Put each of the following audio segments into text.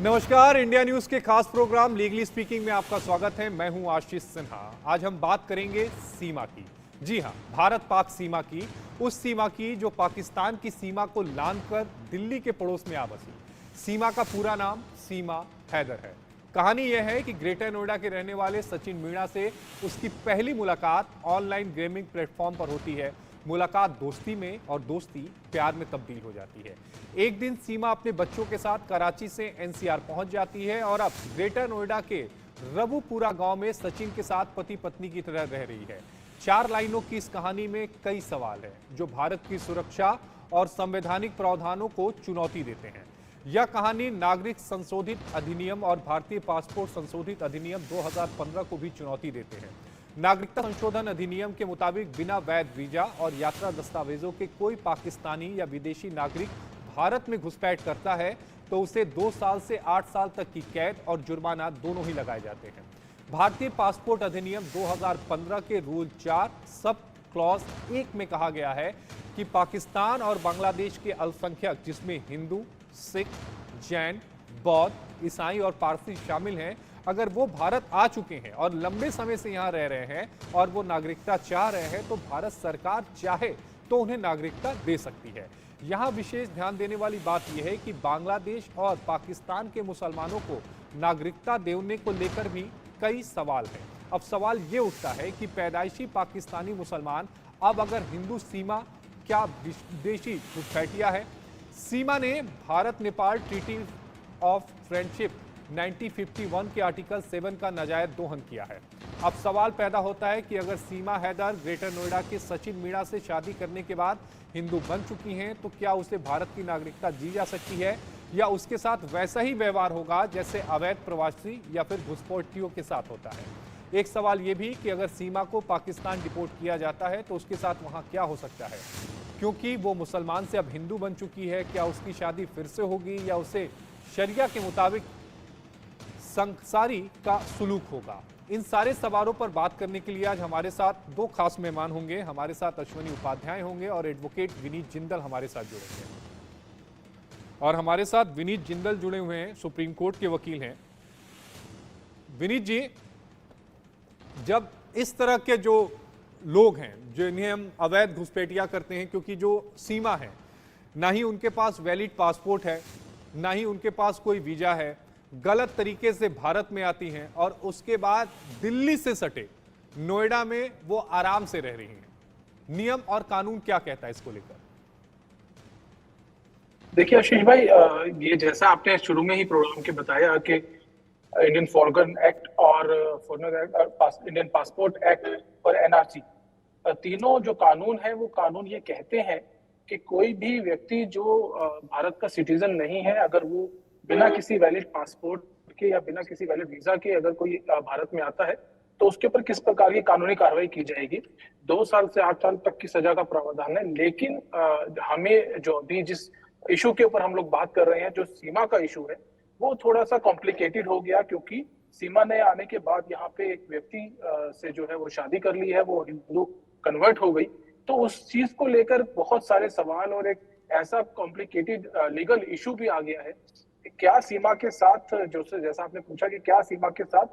नमस्कार, India news के खास प्रोग्राम लीगली स्पीकिंग में आपका स्वागत है। मैं हूं आशीष सिन्हा। आज हम बात करेंगे सीमा की। जी हां, भारत पाक सीमा की, उस सीमा की जो पाकिस्तान की सीमा को लांघकर दिल्ली के पड़ोस में आ बसी। सीमा का पूरा नाम सीमा हैदर है। कहानी यह है कि ग्रेटर नोएडा के रहने वाले सचिन मीणा से उसकी पहली मुलाकात ऑनलाइन गेमिंग प्लेटफॉर्म पर होती है। मुलाकात दोस्ती में और दोस्ती प्यार में तब्दील हो जाती है। एक दिन सीमा अपने बच्चों के साथ कराची से एनसीआर पहुंच जाती है और अब ग्रेटर नोएडा के रबुपुरा गांव में सचिन के साथ पति पत्नी की तरह रह रही है। 4 लाइनों की इस कहानी में कई सवाल हैं जो भारत की सुरक्षा और संवैधानिक प्रावधानों को चुनौती देते हैं। यह कहानी नागरिक संशोधित अधिनियम और भारतीय पासपोर्ट संशोधित अधिनियम 2015 को भी चुनौती देते हैं। नागरिकता संशोधन अधिनियम के मुताबिक बिना वैध वीजा और यात्रा दस्तावेजों के कोई पाकिस्तानी या विदेशी नागरिक भारत में घुसपैठ करता है तो उसे 2 साल से 8 साल तक की कैद और जुर्माना दोनों ही लगाए जाते हैं। भारतीय पासपोर्ट अधिनियम 2015 के रूल 4 सब क्लॉज 1 में कहा गया है कि पाकिस्तान और बांग्लादेश के अल्पसंख्यक, जिसमें हिंदू, सिख, जैन, बौद्ध, ईसाई और पारसी शामिल हैं, अगर वो भारत आ चुके हैं और लंबे समय से यहाँ रह रहे हैं और वो नागरिकता चाह रहे हैं तो भारत सरकार चाहे तो उन्हें नागरिकता दे सकती है। यहाँ विशेष ध्यान देने वाली बात यह है कि बांग्लादेश और पाकिस्तान के मुसलमानों को नागरिकता देने को लेकर भी कई सवाल हैं। अब सवाल ये उठता है कि पैदाइशी पाकिस्तानी मुसलमान अब अगर हिंदू सीमा क्या विदेशी घुसपैठिया है? सीमा ने Bharat Nepal treaty of friendship 1951 के आर्टिकल 7 का नाजायज दोहन किया है। अब सवाल पैदा होता है कि अगर सीमा हैदर ग्रेटर नोएडा के सचिन मीणा से शादी करने के बाद हिंदू बन चुकी हैं तो क्या उसे भारत की नागरिकता दी जा सकती है या उसके साथ वैसा ही व्यवहार होगा जैसे अवैध प्रवासी या फिर घुसपैठियों के साथ होता है? एक सवाल यह भी कि अगर सीमा को पाकिस्तान डिपोर्ट किया जाता है तो उसके साथ वहां क्या हो सकता है, क्योंकि वो मुसलमान से अब हिंदू बन चुकी है। क्या उसकी शादी फिर से होगी या उसे शरिया के मुताबिक संसारी का सुलूक होगा? इन सारे सवालों पर बात करने के लिए आज हमारे साथ 2 खास मेहमान होंगे। हमारे साथ अश्वनी उपाध्याय होंगे और एडवोकेट विनीत जिंदल हमारे साथ जुड़ेंगे। और हमारे साथ विनीत जिंदल जुड़े हुए हैं, सुप्रीम कोर्ट के वकील हैं। विनीत जी, जब इस तरह के जो लोग हैं जिन्हें हम अवैध घुसपैठिया करते हैं, क्योंकि जो सीमा है ना ही उनके पास वैलिड पासपोर्ट है ना ही उनके पास कोई वीजा है, गलत तरीके से भारत में आती हैं और उसके बाद दिल्ली से सटे नोएडा में वो आराम से रह रही हैं, नियम और कानून क्या कहता है इसको लेकर? देखिए आशीष भाई, ये जैसा आपने शुरू में ही प्रोग्राम के बताया कि इंडियन फॉरेन एक्ट और foreigner act, Indian passport act और एनआरसी, तीनों जो कानून है वो कानून ये कहते हैं कि कोई भी व्यक्ति जो भारत का सिटीजन नहीं है, अगर वो बिना किसी वैलिड पासपोर्ट के या बिना किसी वैलिड वीजा के अगर कोई भारत में आता है तो उसके ऊपर किस प्रकार की कानूनी कार्रवाई की जाएगी। 2 साल से 8 साल तक की सजा का प्रावधान है। लेकिन हमें जो अभी जिस इशू के ऊपर हम लोग बात कर रहे हैं, जो सीमा का इशू है, वो थोड़ा सा कॉम्प्लिकेटेड हो गया, क्योंकि सीमा ने आने के बाद यहाँ पे एक व्यक्ति से जो है वो शादी कर ली है, वो हिंदू कन्वर्ट हो गई। तो उस चीज को लेकर बहुत सारे सवाल और एक ऐसा कॉम्प्लिकेटेड लीगल इशू भी आ गया है। क्या सीमा के साथ, जो जैसा आपने पूछा कि क्या सीमा के साथ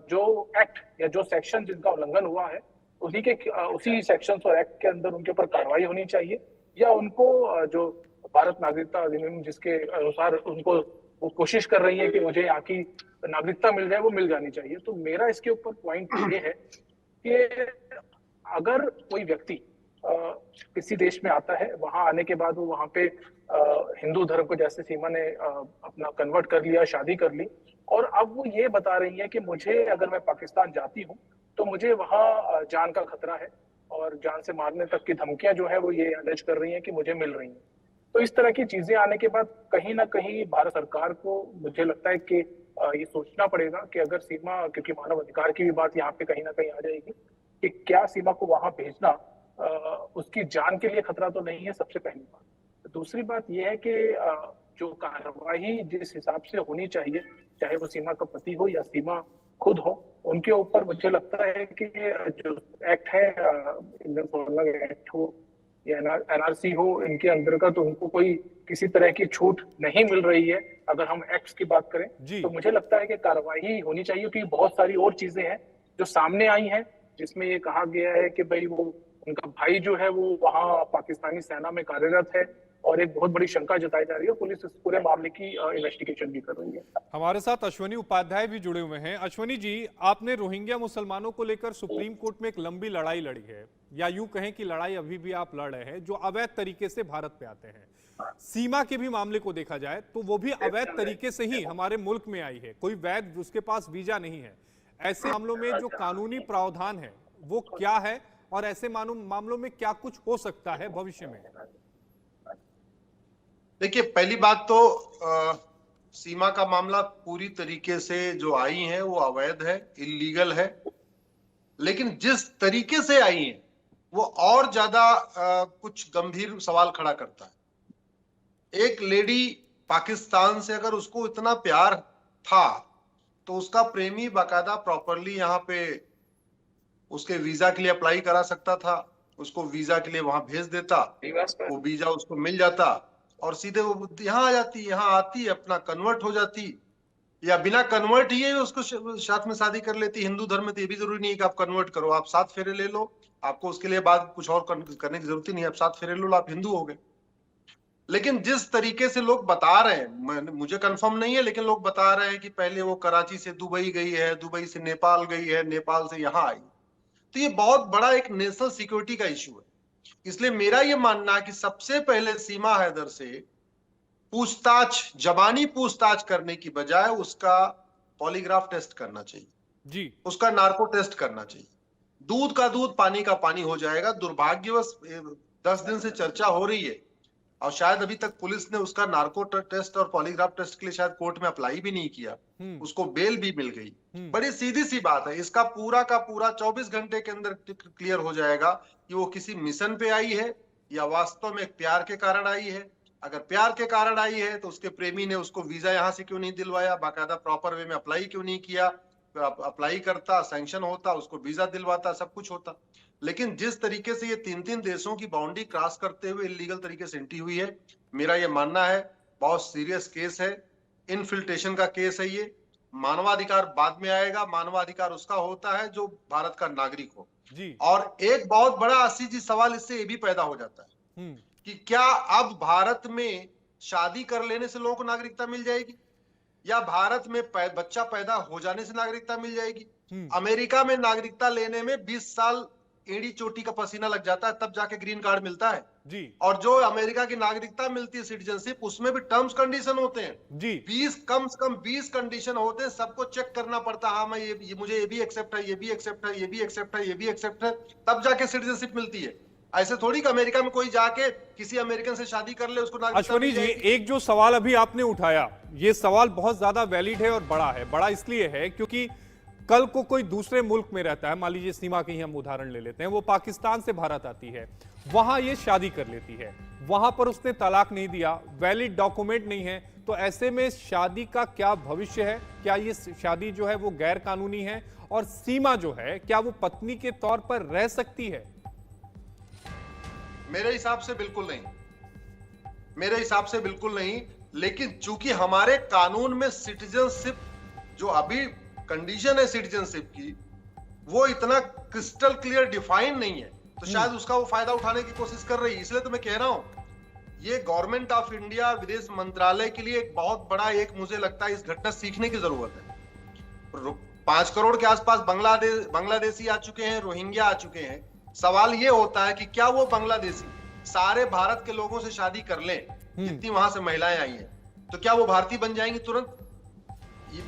जो एक्ट या जो सेक्शन जिनका उल्लंघन हुआ है उसी सेक्शन और एक्ट के अंदर उनके ऊपर कार्रवाई होनी चाहिए, या उनको जो भारत नागरिकता अधिनियम जिसके अनुसार उनको वो कोशिश कर रही है कि मुझे यहाँ की नागरिकता मिल जाए, वो मिल जानी चाहिए। तो मेरा इसके ऊपर पॉइंट ये है कि अगर कोई व्यक्ति किसी देश में आता है, वहां आने के बाद वो वहां पे हिंदू धर्म को, जैसे सीमा ने अपना कन्वर्ट कर लिया, शादी कर ली, और अब वो ये बता रही है कि मुझे, अगर मैं पाकिस्तान जाती हूँ तो मुझे वहां जान का खतरा है और जान से मारने तक की धमकियां जो है वो ये अलर्ज कर रही हैं कि मुझे मिल रही हैं। तो इस तरह की चीजें आने के बाद कहीं ना कहीं भारत सरकार को, मुझे लगता है कि ये सोचना पड़ेगा कि अगर सीमा, क्योंकि मानव अधिकार की भी बात यहाँ पे कहीं ना कहीं आ जाएगी, कि क्या सीमा को वहां भेजना उसकी जान के लिए खतरा तो नहीं है, सबसे पहली बात। दूसरी बात यह है कि जो कार्रवाई जिस हिसाब से होनी चाहिए, चाहे वो सीमा का पति हो या सीमा खुद हो, उनके ऊपर मुझे लगता है कि जो एक्ट है, इंडियन फॉरेन एक्ट हो या एनआरसी हो, इनके अंतर्गत उनको कोई किसी तरह की छूट नहीं मिल रही है, अगर हम एक्ट्स की बात करें, जी तो मुझे लगता है कि कार्रवाई होनी चाहिए, क्योंकि बहुत सारी और चीजें हैं जो सामने आई हैं, जिसमें ये कहा गया है कि भाई वो उनका भाई जो है वो वहाँ पाकिस्तानी सेना में कार्यरत है, और एक बहुत बड़ी शंका जताई जा रही है। पुलिस इस पूरे मामले की इन्वेस्टिगेशन भी कर रही है। हमारे साथ अश्वनी उपाध्याय भी जुड़े हुए हैं। अश्वनी जी, आपने रोहिंग्या मुसलमानों को लेकर सुप्रीम कोर्ट में एक लंबी लड़ाई लड़ी है, या यूं कहें कि लड़ाई अभी भी आप लड़ रहे हैं, जो अवैध तरीके से भारत पे आते हैं। सीमा के भी मामले को देखा जाए तो वो भी अवैध तरीके से ही हमारे मुल्क में आई है, कोई वैध उसके पास वीजा नहीं है। ऐसे मामलों में जो कानूनी प्रावधान है वो क्या है, और ऐसे मामलों में क्या कुछ हो सकता है भविष्य में? देखिए, पहली बात तो सीमा का मामला पूरी तरीके से जो आई है वो अवैध है, इल्लीगल है। लेकिन जिस तरीके से आई है वो और ज्यादा कुछ गंभीर सवाल खड़ा करता है। एक लेडी पाकिस्तान से अगर उसको इतना प्यार था तो उसका प्रेमी बाकायदा प्रॉपरली यहाँ पे उसके वीजा के लिए अप्लाई करा सकता था, उसको वीजा के लिए वहां भेज देता, वो वीजा उसको मिल जाता और सीधे वो यहाँ आ जाती, यहाँ आती, अपना कन्वर्ट हो जाती, या बिना कन्वर्ट ही उसको साथ में शादी कर लेती। हिंदू धर्म में तो ये भी जरूरी नहीं है कि आप कन्वर्ट करो, आप 7 फेरे ले लो, आपको उसके लिए बाद कुछ और करने की जरूरत ही नहीं है, आप 7 फेरे लो, आप हिंदू हो गए। लेकिन जिस तरीके से लोग बता रहे हैं, मुझे कंफर्म नहीं है, लेकिन लोग बता रहे हैं कि पहले वो कराची से दुबई गई है, दुबई से नेपाल गई है, नेपाल से यहाँ आई, तो ये बहुत बड़ा एक नेशनल सिक्योरिटी का इश्यू है। इसलिए मेरा ये मानना है कि सबसे पहले सीमा हैदर से पूछताछ, जबानी पूछताछ करने की बजाय उसका पॉलीग्राफ टेस्ट करना चाहिए जी, उसका नार्को टेस्ट करना चाहिए। दूध का दूध, पानी का पानी हो जाएगा। दुर्भाग्यवश 10 दिन से चर्चा हो रही है और शायद अभी तक पुलिस ने उसका नार्को टेस्ट और पॉलीग्राफ टेस्ट के लिए शायद कोर्ट में अप्लाई भी नहीं किया, उसको बेल भी मिल गई। बड़ी सीधी सी बात है, इसका पूरा का पूरा 24 घंटे के अंदर क्लियर हो जाएगा कि वो किसी मिशन पे आई है या वास्तव में प्यार के कारण आई है। अगर प्यार के कारण आई है तो उसके प्रेमी ने उसको वीजा यहाँ से क्यों नहीं दिलवाया, बाकायदा प्रॉपर वे में अप्लाई क्यों नहीं किया, अप्लाई करता, सैंक्शन होता, उसको वीजा दिलवाता, सब कुछ होता। लेकिन जिस तरीके से ये 3-3 देशों की बाउंड्री क्रॉस करते हुए इलीगल तरीके से एंट्री हुई है, मेरा ये मानना है बहुत सीरियस केस है, इनफिल्ट्रेशन का केस है ये। मानवाधिकार बाद में आएगा, मानवाधिकार उसका होता है जो भारत का नागरिक हो जी। और एक बहुत बड़ा आशीष जी सवाल इससे ये भी पैदा हो जाता है कि क्या अब भारत में शादी कर लेने से लोगों को नागरिकता मिल जाएगी, या भारत में बच्चा पैदा हो जाने से नागरिकता मिल जाएगी? अमेरिका में नागरिकता लेने में 20 साल एड़ी चोटी का पसीना लग जाता है, तब जाके ग्रीन कार्ड मिलता है जी। और जो अमेरिका की नागरिकता मिलती है, सिटीजनशिप, उसमें भी टर्म्स कंडीशन होते हैं जी। 20, कम से कम 20 कंडीशन होते हैं, सबको चेक करना पड़ता है। हाँ, मैं ये मुझे ये भी एक्सेप्ट है, ये भी एक्सेप्ट है, ये भी एक्सेप्ट है, ये भी एक्सेप्ट है, तब जाके सिटीजनशिप मिलती है। ऐसे थोड़ी कि अमेरिका में कोई जाके किसी अमेरिकन से शादी कर ले उसको नागरिकता अश्वनी जी, एक जो सवाल अभी आपने उठाया, ये सवाल बहुत ज्यादा वैलिड है और बड़ा है। बड़ा इसलिए है क्योंकि कल को कोई दूसरे मुल्क में रहता है, मान लीजिए सीमा की ही हम उदाहरण ले लेते हैं, वो पाकिस्तान से भारत आती है, वहां ये शादी कर लेती है, वहां पर उसने तलाक नहीं दिया, वैलिड डॉक्यूमेंट नहीं है, तो ऐसे में शादी का क्या भविष्य है? क्या ये शादी जो है वो गैर कानूनी है? और सीमा जो है, क्या वो पत्नी के तौर पर रह सकती है? मेरे हिसाब से बिल्कुल नहीं, मेरे हिसाब से बिल्कुल नहीं। लेकिन चूंकि हमारे कानून में सिटीजनशिप, जो अभी कंडीशन है सिटीजनशिप की, वो इतना क्रिस्टल क्लियर डिफाइन नहीं है, तो शायद उसका वो फायदा उठाने की कोशिश कर रही है। इसलिए तो मैं कह रहा हूं, ये गवर्नमेंट ऑफ इंडिया, विदेश मंत्रालय के लिए एक बहुत बड़ा, एक मुझे लगता है इस घटना सीखने की जरूरत है। 5 करोड़ के आसपास बांग्लादेशी आ चुके हैं, रोहिंग्या आ चुके हैं। सवाल ये होता है कि क्या वो बांग्लादेशी सारे भारत के लोगों से शादी कर लें, जितनी वहां से महिलाएं आई हैं, तो क्या वो भारतीय बन जाएंगी तुरंत?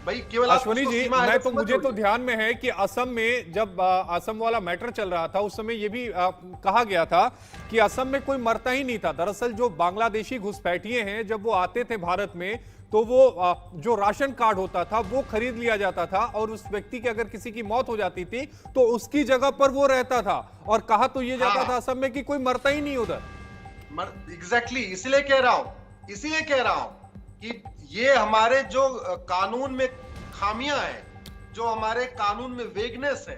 भाई केवल अश्वनी जी, मुझे तो ध्यान में है कि असम में जब असम वाला मैटर चल रहा था, उस समय ये भी कहा गया था कि असम में कोई मरता ही नहीं था। दरअसल जो बांग्लादेशी घुसपैठिए हैं, जब वो आते थे भारत में, तो वो जो राशन कार्ड होता था वो खरीद लिया जाता था, और उस व्यक्ति की अगर किसी की मौत हो जाती थी तो उसकी जगह पर वो रहता था। और कहा तो ये जाता था असम में कि कोई मरता ही नहीं उधर। एग्जैक्टली, इसलिए कह रहा हूं कि ये हमारे जो कानून में खामियां हैं, जो हमारे कानून में वेगनेस है,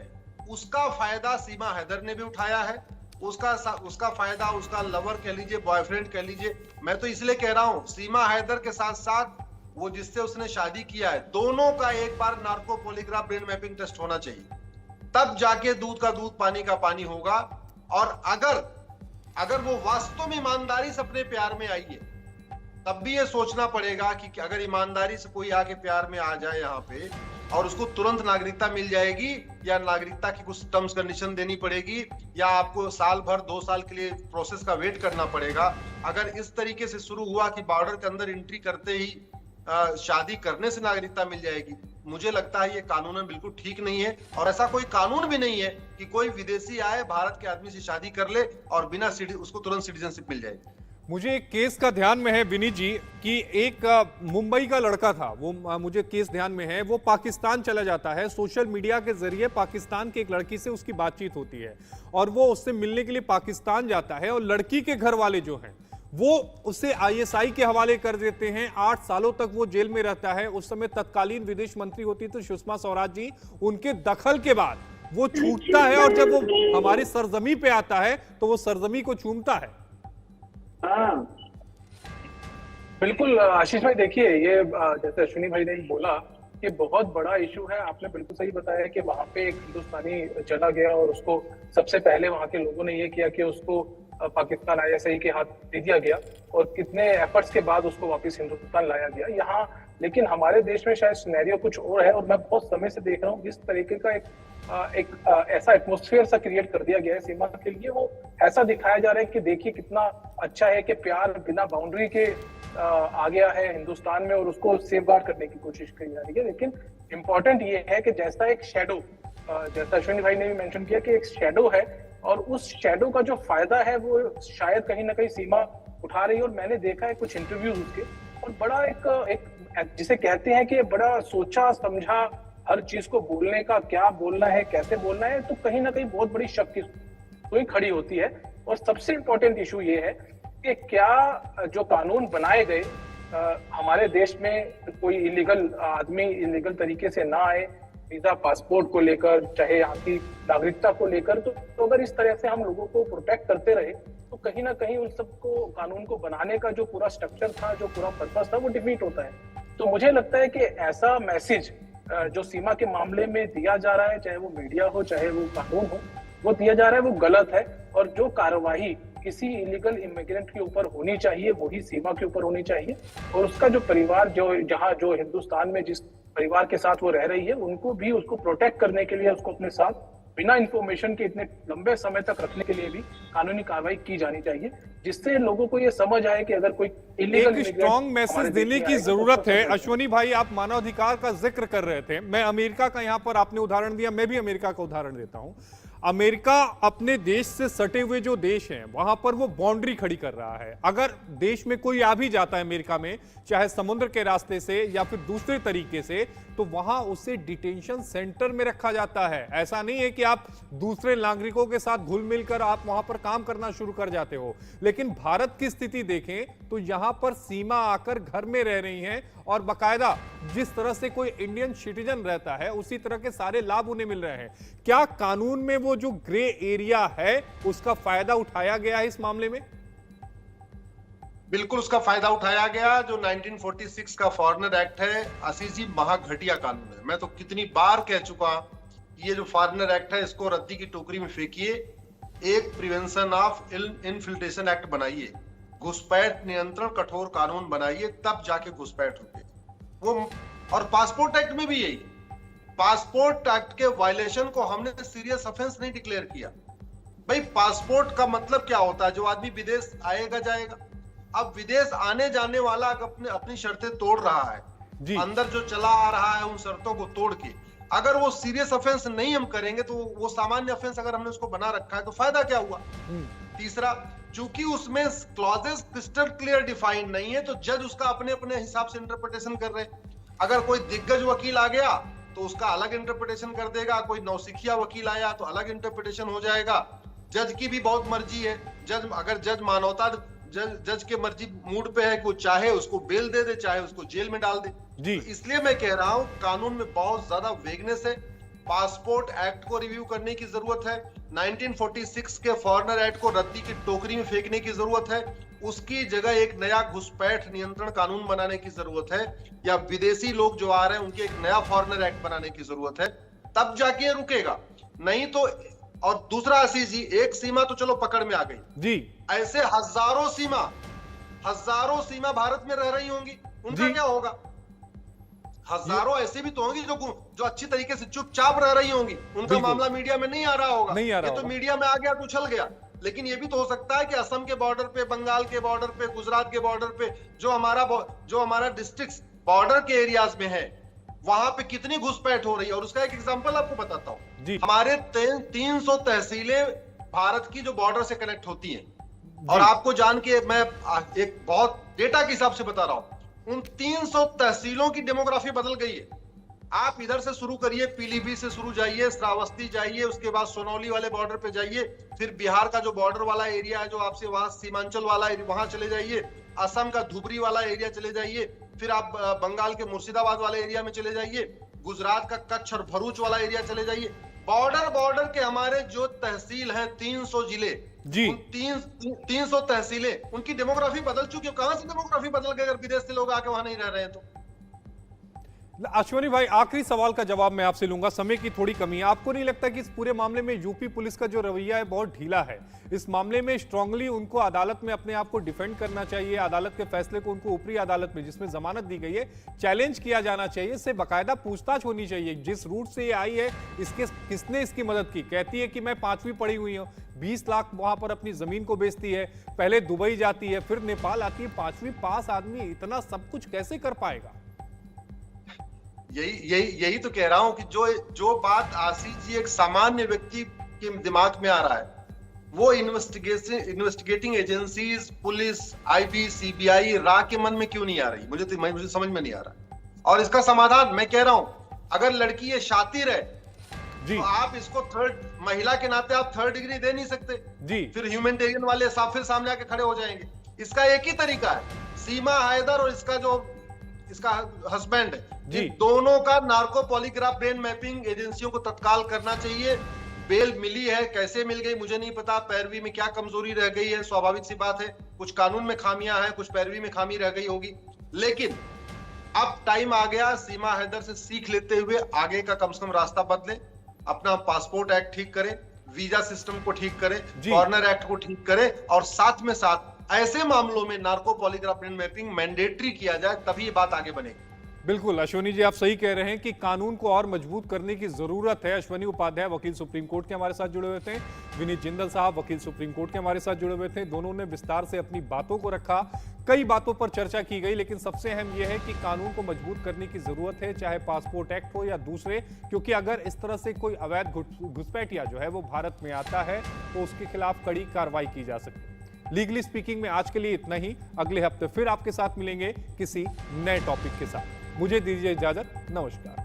उसका फायदा सीमा हैदर ने भी उठाया है, उसका फायदा उसका लवर कह लीजिए, बॉयफ्रेंड कह लीजिए। मैं तो इसलिए कह रहा हूं सीमा हैदर के साथ साथ वो जिससे उसने शादी किया है, दोनों का एक बार narco polygraph brain mapping test होना चाहिए, तब जाके दूध का दूध पानी का पानी होगा। और अगर वो वास्तव में ईमानदारी से अपने प्यार में आई है, तब भी ये सोचना पड़ेगा कि अगर ईमानदारी से कोई आके प्यार में आ जाए यहाँ पे और उसको तुरंत नागरिकता मिल जाएगी, या नागरिकता की कुछ टर्म्स कंडीशन देनी पड़ेगी, या आपको साल भर 2 साल के लिए प्रोसेस का वेट करना पड़ेगा। अगर इस तरीके से शुरू हुआ कि बॉर्डर के अंदर एंट्री करते ही शादी करने से नागरिकता मिल जाएगी, मुझे लगता है ये कानूनन बिल्कुल ठीक नहीं है। और ऐसा कोई कानून भी नहीं है कि कोई विदेशी आए भारत के आदमी से शादी कर ले और बिना उसको तुरंत सिटीजनशिप मिल जाएगी। मुझे एक केस का ध्यान में है विनीत जी कि एक मुंबई का लड़का था, वो मुझे केस ध्यान में है, वो पाकिस्तान चला जाता है, सोशल मीडिया के जरिए पाकिस्तान की एक लड़की से उसकी बातचीत होती है और वो उससे मिलने के लिए पाकिस्तान जाता है, और लड़की के घर वाले जो हैं वो उसे आईएसआई के हवाले कर देते हैं। 8 सालों तक वो जेल में रहता है। उस समय तत्कालीन विदेश मंत्री होती थी सुषमा स्वराज जी, उनके दखल के बाद वो छूटता है और जब वो हमारी सरजमी पे आता है तो वो सरजमी को चूमता है। बिल्कुल आशीष भाई, देखिए ये जैसे अश्विनी भाई ने बोला, ये बहुत बड़ा इशू है। आपने बिल्कुल सही बताया कि वहां पे एक हिंदुस्तानी चला गया और उसको सबसे पहले वहां के लोगों ने ये किया कि उसको पाकिस्तान आईएसआई के हाथ दे दिया गया और कितने एफर्ट्स के बाद उसको वापस हिंदुस्तान लाया गया यहाँ। लेकिन हमारे देश में शायद सिनेरियो कुछ और है, और मैं बहुत समय से देख रहा हूँ जिस तरीके का एक ऐसा एटमॉस्फेयर सा क्रिएट कर दिया गया है सीमा के लिए। वो ऐसा दिखाया जा रहा है कि देखिए कितना अच्छा है कि प्यार बिना बाउंड्री के आ गया है हिंदुस्तान में और उसको सेफगार्ड करने की कोशिश की जा रही है। लेकिन इम्पोर्टेंट ये है कि जैसा एक शेडो, जैसा अश्विनी भाई ने भी मेंशन किया कि एक शेडो है, और उस शेडो का जो फायदा है वो शायद कहीं ना कहीं सीमा उठा रही है। और मैंने देखा है कुछ इंटरव्यूज उसके, और बड़ा एक जिसे कहते हैं कि बड़ा सोचा समझा हर चीज को बोलने का, क्या बोलना है कैसे बोलना है, तो कहीं ना कहीं बहुत बड़ी शक की सुई खड़ी होती है। और सबसे इंपॉर्टेंट इशू ये है कि क्या जो कानून बनाए गए हमारे देश में कोई इलीगल आदमी इलीगल तरीके से ना आए, वीजा पासपोर्ट को लेकर, चाहे यहाँ की नागरिकता को लेकर, तो अगर इस तरह से हम लोगों को प्रोटेक्ट करते रहे तो कहीं ना कहीं उन सबको कानून को बनाने का जो पूरा स्ट्रक्चर था, जो पूरा पर्पस था, वो डिफीट होता है। तो मुझे लगता है कि ऐसा मैसेज जो सीमा के मामले में दिया जा रहा है, चाहे वो मीडिया हो चाहे वो कानून हो, वो दिया जा रहा है वो गलत है। और जो कार्रवाई किसी इलीगल इमिग्रेंट के ऊपर होनी चाहिए वही सीमा के ऊपर होनी चाहिए, और उसका जो परिवार जो हिंदुस्तान में जिस परिवार के साथ वो रह रही है, उनको भी उसको प्रोटेक्ट करने के लिए, उसको अपने साथ बिना इंफॉर्मेशन के इतने लंबे समय तक रखने के लिए भी कानूनी कार्रवाई की जानी चाहिए, जिससे लोगों को ये समझ आए कि अगर कोई इलीगल एक स्ट्रॉन्ग मैसेज देने की जरूरत है। अश्विनी भाई, आप मानवाधिकार का जिक्र कर रहे थे, मैं अमेरिका का यहाँ पर आपने उदाहरण दिया, मैं भी अमेरिका का उदाहरण देता हूँ। अमेरिका अपने देश से सटे हुए जो देश हैं वहां पर वो बाउंड्री खड़ी कर रहा है। अगर देश में कोई आ भी जाता है अमेरिका में, चाहे समुद्र के रास्ते से या फिर दूसरे तरीके से, तो वहां उसे डिटेंशन सेंटर में रखा जाता है। ऐसा नहीं है कि आप दूसरे नागरिकों के साथ घुल मिलकर आप वहां पर काम करना शुरू कर जाते हो। लेकिन भारत की स्थिति देखें तो यहां पर सीमा आकर घर में रह रही हैं और बाकायदा जिस तरह से कोई इंडियन सिटीजन रहता है उसी तरह के सारे लाभ उन्हें मिल रहे हैं। क्या कानून में वो जो ग्रे एरिया है उसका फायदा उठाया गया है इस मामले में? बिल्कुल उसका फायदा उठाया गया। जो 1946 का फॉरेनर एक्ट है, आशीष जी, महाघटिया कानून है। मैं तो कितनी बार कह चुका, ये जो फॉरेनर एक्ट है इसको रद्दी की टोकरी में फेंकिए, एक प्रिवेंशन ऑफ इनफिल्ट्रेशन एक्ट बनाइए, घुसपैठ नियंत्रण कठोर कानून बनाइए, तब जाके घुसपैठ होगी वो। और पासपोर्ट एक्ट में भी यही, पासपोर्ट एक्ट के वायलेशन को हमने सीरियस ऑफेंस नहीं डिक्लेयर किया। भाई पासपोर्ट का मतलब क्या होता है? जो आदमी विदेश आएगा जाएगा। अब विदेश आने जाने वाला अपनी शर्तें तोड़ रहा है, अंदर जो चला आ रहा है उन शर्तों को तोड़ के, अगर वो सीरियस ऑफेंस नहीं हम करेंगे तो वो सामान्य ऑफेंस अगर हमने उसको बना रखा है तो फायदा क्या हुआ? तीसरा, चूंकि उसमें क्लॉजेस क्रिस्टल क्लियर डिफाइंड नहीं है तो जज उसका अपने अपने हिसाब से इंटरप्रिटेशन कर रहे हैं। अगर कोई दिग्गज वकील आ गया तो उसका अलग इंटरप्रिटेशन कर देगा, कोई नौसिखिया वकील आया तो अलग इंटरप्रिटेशन हो जाएगा। जज की भी बहुत मर्जी है। अगर जज मानवता जज के मर्जी मूड पे है, कोई चाहे उसको बेल दे, चाहे उसको जेल में डाल दे। तो इसलिए मैं कह रहा हूं कानून में बहुत ज्यादा वेगनेस है। पासपोर्ट एक्ट को रिव्यू करने की जरूरत है, 1946 के फॉरेनर एक्ट को रद्दी की टोकरी में फेंकने की जरूरत है, उसकी जगह एक नया घुसपैठ नियंत्रण कानून बनाने की जरूरत है, या विदेशी लोग जो आ रहे हैं उनके एक नया फॉरेनर एक्ट बनाने की जरूरत है, तब जाके ये रुकेगा। नहीं तो, और दूसरा आशीष जी, एक सीमा तो चलो पकड़ में आ गई जी, ऐसे हजारों सीमा भारत में रह रही होंगी, उनका क्या होगा? हजारों ऐसे भी तो होंगी जो अच्छी तरीके से चुपचाप रह रही होंगी, उनका मामला मीडिया में नहीं आ रहा होगा। नहीं आ रहा ये तो मीडिया में आ गया तो उछल गया। लेकिन ये भी तो हो सकता है कि असम के बॉर्डर पे, बंगाल के बॉर्डर पे, गुजरात के बॉर्डर पे, जो हमारा डिस्ट्रिक्ट बॉर्डर के एरियाज में है, वहां पे कितनी घुसपैठ हो रही है। और उसका एक एग्जांपल आपको बताता हूँ। हमारे 300 तहसीलें भारत की जो बॉर्डर से कनेक्ट होती हैं, और आपको जान के मैं एक बहुत डेटा के हिसाब से बता रहा हूं, उन 300 तहसीलों की डेमोग्राफी बदल गई है। आप इधर से शुरू करिए, पीलीभीत से शुरू जाइए, श्रावस्ती जाइए, उसके बाद सोनौली वाले बॉर्डर पे जाइए, फिर बिहार का जो बॉर्डर वाला एरिया है, जो आपसे वहां सीमांचल वाला वहां चले जाइए, असम का धुबरी वाला एरिया चले जाइए, फिर आप बंगाल के मुर्शिदाबाद वाले एरिया में चले जाइए, गुजरात का कच्छ और भरूच वाला एरिया चले जाइए। बॉर्डर के हमारे जो तहसील हैं, 300 जिले जी, 300 तहसीलें, उनकी डेमोग्राफी बदल चुकी है। कहां से डेमोग्राफी बदल गई अगर विदेश से लोग आके वहां नहीं रह रहे हैं तो? अश्वनी भाई, आखिरी सवाल का जवाब मैं आपसे लूंगा, समय की थोड़ी कमी है। आपको नहीं लगता कि इस पूरे मामले में यूपी पुलिस का जो रवैया है बहुत ढीला है? इस मामले में स्ट्रांगली उनको अदालत में अपने आप को डिफेंड करना चाहिए, अदालत के फैसले को उनको ऊपरी अदालत में जिसमें जमानत दी गई है चैलेंज किया जाना चाहिए, इससे बाकायदा पूछताछ होनी चाहिए। जिस रूट से ये आई है, किसने इसकी मदद की? कहती है कि मैं 5वीं पढ़ी हुई हूँ, 20 लाख वहां पर अपनी जमीन को बेचती है, पहले दुबई जाती है, फिर नेपाल आती है। 5वीं पास आदमी इतना सब कुछ कैसे कर पाएगा? यही तो कह रहा हूं कि जो बात आशीष जी एक सामान्य व्यक्ति के दिमाग में आ रहा है, वो investigating agencies, police, IB, CBI, रा के मन में क्यों नहीं आ रही? मुझे समझ में नहीं आ रहा। और इसका समाधान मैं कह रहा हूं, अगर लड़की ये शातिर है जी, तो आप इसको महिला के नाते आप 3rd डिग्री दे नहीं सकते जी, फिर ह्यूमैनिटेरियन वाले फिर सामने आके खड़े हो जाएंगे। इसका एक ही तरीका है, सीमा हैदर और इसका हस्बैंड है, इन दोनों का नार्को पॉलीग्राफ ब्रेन मैपिंग एजेंसियों को तत्काल करना चाहिए। बेल मिली है, कैसे मिल गई मुझे नहीं पता, पैरवी में क्या कमजोरी रह गई है, स्वाभाविक सी बात है, कुछ कानून में खामियां हैं, कुछ पैरवी में खामी रह गई होगी। लेकिन अब टाइम आ गया, सीमा हैदर से सीख लेते हुए आगे का कम से कम रास्ता बदले, अपना पासपोर्ट एक्ट ठीक करें, वीजा सिस्टम को ठीक करें, फॉरेनर एक्ट को ठीक करें, और साथ में साथ ऐसे मामलों में narco polygraph brain mapping mandatory किया जाए, तभी ये बात आगे बनेगी। बिल्कुल अश्वनी जी, आप सही कह रहे हैं कि कानून को और मजबूत करने की जरूरत है। अश्वनी उपाध्याय वकील सुप्रीम कोर्ट के हमारे साथ जुड़े हुए थे, विनीत जिंदल साहब वकील सुप्रीम कोर्ट के हमारे साथ जुड़े हुए थे। दोनों ने विस्तार से अपनी बातों को रखा, कई बातों पर चर्चा की गई, लेकिन सबसे अहम यह है कि कानून को मजबूत करने की जरूरत है, चाहे पासपोर्ट एक्ट हो या दूसरे, क्योंकि अगर इस तरह से कोई अवैध घुसपैठिया जो है वो भारत में आता है तो उसके खिलाफ कड़ी कार्रवाई की जा सकती है। लीगली स्पीकिंग में आज के लिए इतना ही। अगले हफ्ते फिर आपके साथ मिलेंगे किसी नए टॉपिक के साथ। मुझे दीजिए इजाजत, नमस्कार।